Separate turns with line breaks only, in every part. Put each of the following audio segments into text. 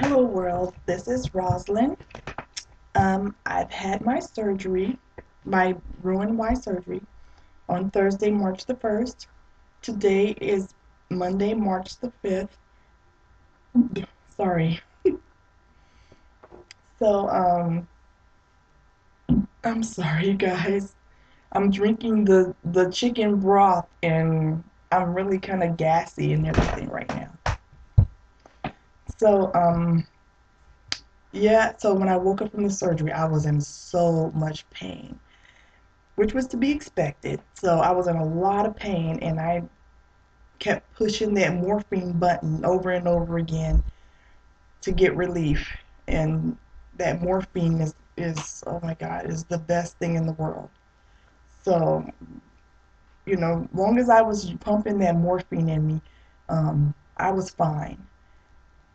Hello world, this is Roslyn. I've had my surgery, my Roux-en-Y surgery, on Thursday, March the 1st. Today is Monday, March the 5th. Sorry. So, I'm sorry, guys. I'm drinking the chicken broth and I'm really kind of gassy and everything right now. So, yeah, so when I woke up from the surgery, I was in so much pain, which was to be expected. So I was in a lot of pain and I kept pushing that morphine button over and over again to get relief. And that morphine is oh my God, is the best thing in the world. So, long as I was pumping that morphine in me, I was fine.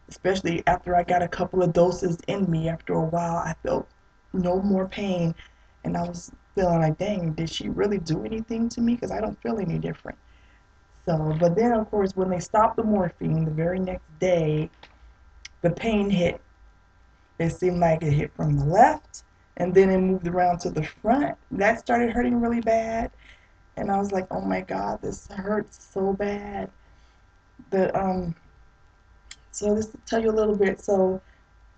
Especially after I got a couple of doses in me, after a while, I felt no more pain. And I was feeling like, dang, did she really do anything to me? Because I don't feel any different. So, but then of course, when they stopped the morphine the very next day, the pain hit. It seemed like it hit from the left and then it moved around to the front. That started hurting really bad. And I was like, oh my God, this hurts so bad. The so just to tell you a little bit, so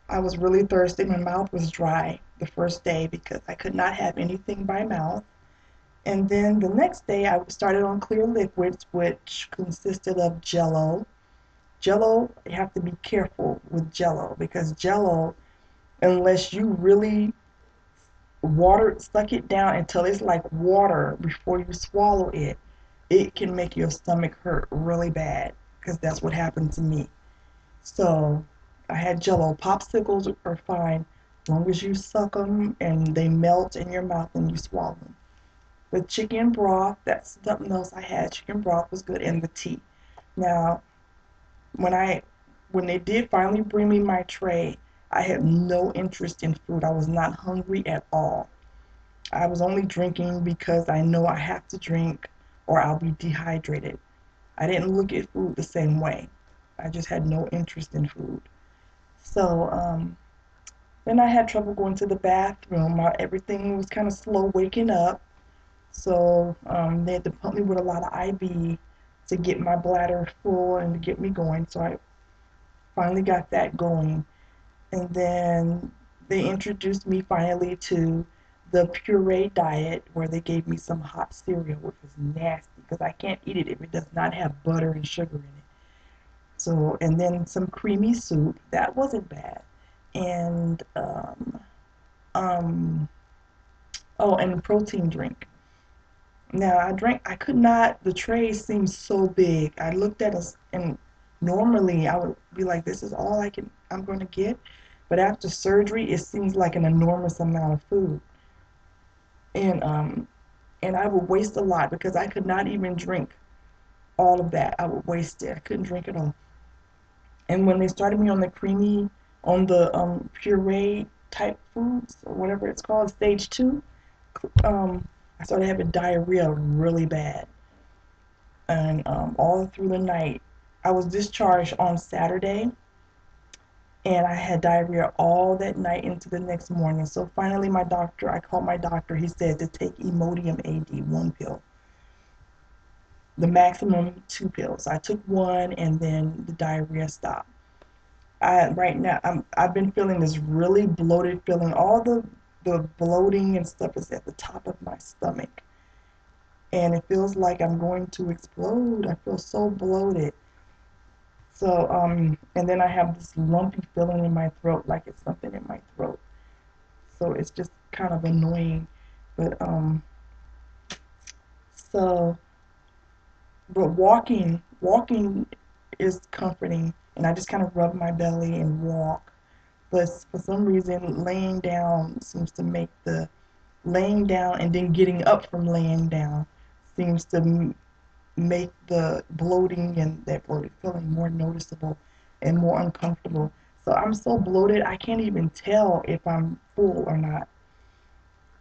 I was really thirsty. My mouth was dry the first day because I could not have anything by mouth. And then the next day I started on clear liquids, which consisted of Jello. Jello, you have to be careful with Jello because Jello, unless you really suck it down until it's like water before you swallow it, it can make your stomach hurt really bad because that's what happened to me. So I had Jello. Popsicles are fine as long as you suck them and they melt in your mouth and you swallow them. The chicken broth, that's something else I had. Chicken broth was good, and the tea. Now, when I when they did finally bring me my tray, I had no interest in food. I was not hungry at all. I was only drinking because I know I have to drink or I'll be dehydrated. I didn't look at food the same way. I just had no interest in food. So then I had trouble going to the bathroom. Everything was kind of slow waking up. So they had to pump me with a lot of IV to get my bladder full and to get me going. So I finally got that going. And then they introduced me finally to the puree diet where they gave me some hot cereal, which was nasty because I can't eat it if it does not have butter and sugar in it. So, and then some creamy soup. That wasn't bad. And, um, oh, and protein drink. Now I could not, the tray seemed so big. I looked at us and normally I would be like, this is all I'm going to get. But after surgery, it seems like an enormous amount of food. And, um, and I would waste a lot because I could not even drink all of that. I would waste it. I couldn't drink it all. And when they started me on on the puree type foods or whatever it's called, stage two, I started having diarrhea really bad. And all through the night, I was discharged on Saturday, and I had diarrhea all that night into the next morning. So finally, I called my doctor. He said to take Imodium AD, one pill, the maximum two pills. I took one, and then the diarrhea stopped. Right now I've been feeling this really bloated feeling. All the bloating and stuff is at the top of my stomach, and it feels like I'm going to explode. I feel so bloated. So and then I have this lumpy feeling in my throat, like it's something in my throat. So it's just kind of annoying, but so but walking is comforting, and I just kind of rub my belly and walk. But for some reason, laying down seems to make the laying down and then getting up from laying down seems to make the bloating and that bloated feeling more noticeable and more uncomfortable. So I'm so bloated, I can't even tell if I'm full or not.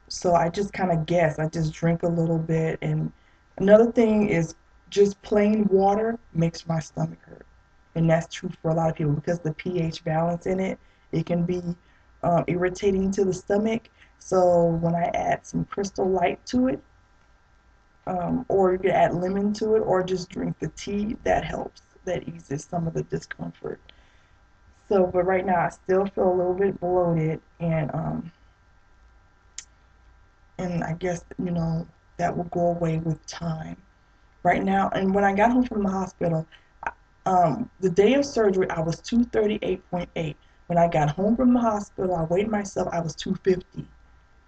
So I just kind of guess. I just drink a little bit. And another thing is just plain water makes my stomach hurt. and that's true for a lot of people because the pH balance in it, it can be irritating to the stomach. So when I add some Crystal Light to it, or you can add lemon to it, or just drink the tea, that helps. That eases some of the discomfort. So, but right now I still feel a little bit bloated, and I guess that will go away with time. Right now, and when I got home from the hospital, the day of surgery I was 238.8. When I got home from the hospital, I weighed myself. I was 250.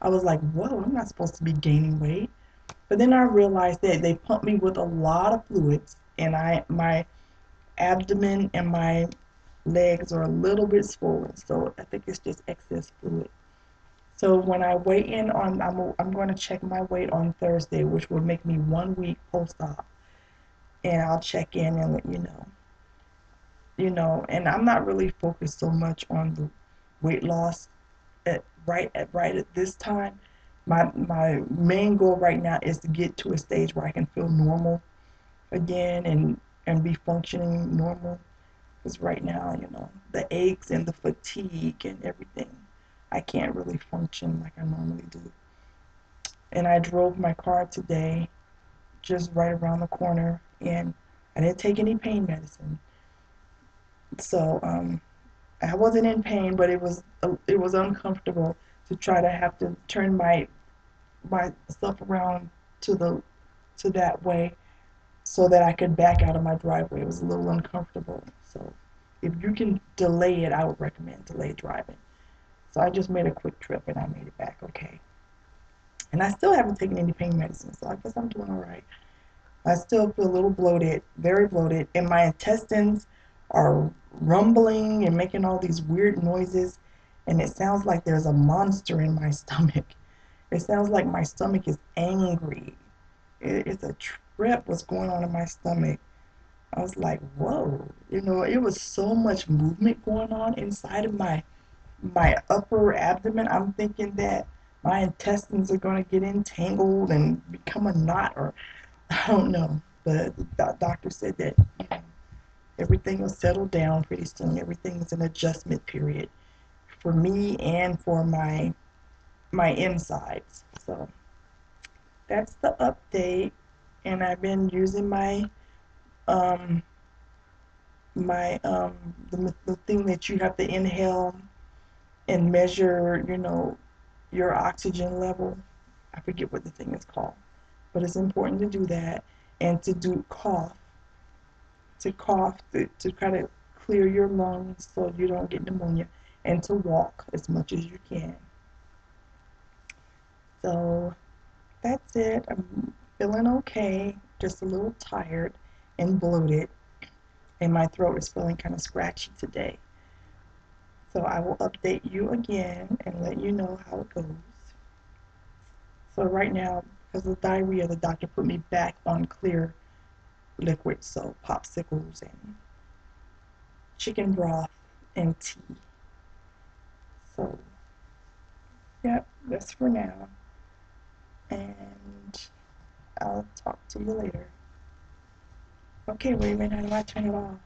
I was like, whoa, I'm not supposed to be gaining weight. But then I realized that they pumped me with a lot of fluids, and my abdomen and my legs are a little bit swollen. So I think it's just excess fluid. So when I weigh in on, I'm going to check my weight on Thursday, which will make me 1 week post-op, and I'll check in and let you know. And I'm not really focused so much on the weight loss right at this time. My main goal right now is to get to a stage where I can feel normal again and be functioning normal. Because right now, the aches and the fatigue and everything, I can't really function like I normally do. And I drove my car today, just right around the corner, and I didn't take any pain medicine. So I wasn't in pain, but it was uncomfortable to try to have to turn my stuff around to the to that way so that I could back out of my driveway. It was a little uncomfortable. So if you can delay it, I would recommend delay driving. So I just made a quick trip and I made it back okay. And I still haven't taken any pain medicine, so I guess I'm doing all right. I still feel a little bloated, very bloated, and my intestines are rumbling and making all these weird noises, and it sounds like there's a monster in my stomach. It sounds like my stomach is angry. It's a trip what's going on in my stomach. I was like, whoa, it was so much movement going on inside of my upper abdomen. I'm thinking that my intestines are going to get entangled and become a knot, or I don't know. But the doctor said that everything will settle down pretty soon. Everything is an adjustment period for me and for my insides. So that's the update. And I've been using um the thing that you have to inhale and measure, your oxygen level. I forget what the thing is called, but it's important to do that and to do cough to kind of clear your lungs so you don't get pneumonia, and to walk as much as you can. So that's it. I'm feeling okay, just a little tired and bloated, and my throat is feeling kind of scratchy today. So I will update you again and let you know how it goes. So right now, because of diarrhea, the doctor put me back on clear liquid, so popsicles and chicken broth and tea. So, yep, that's for now. And I'll talk to you later. Okay, wait a minute, how do I turn it off?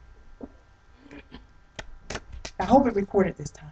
I hope it recorded this time.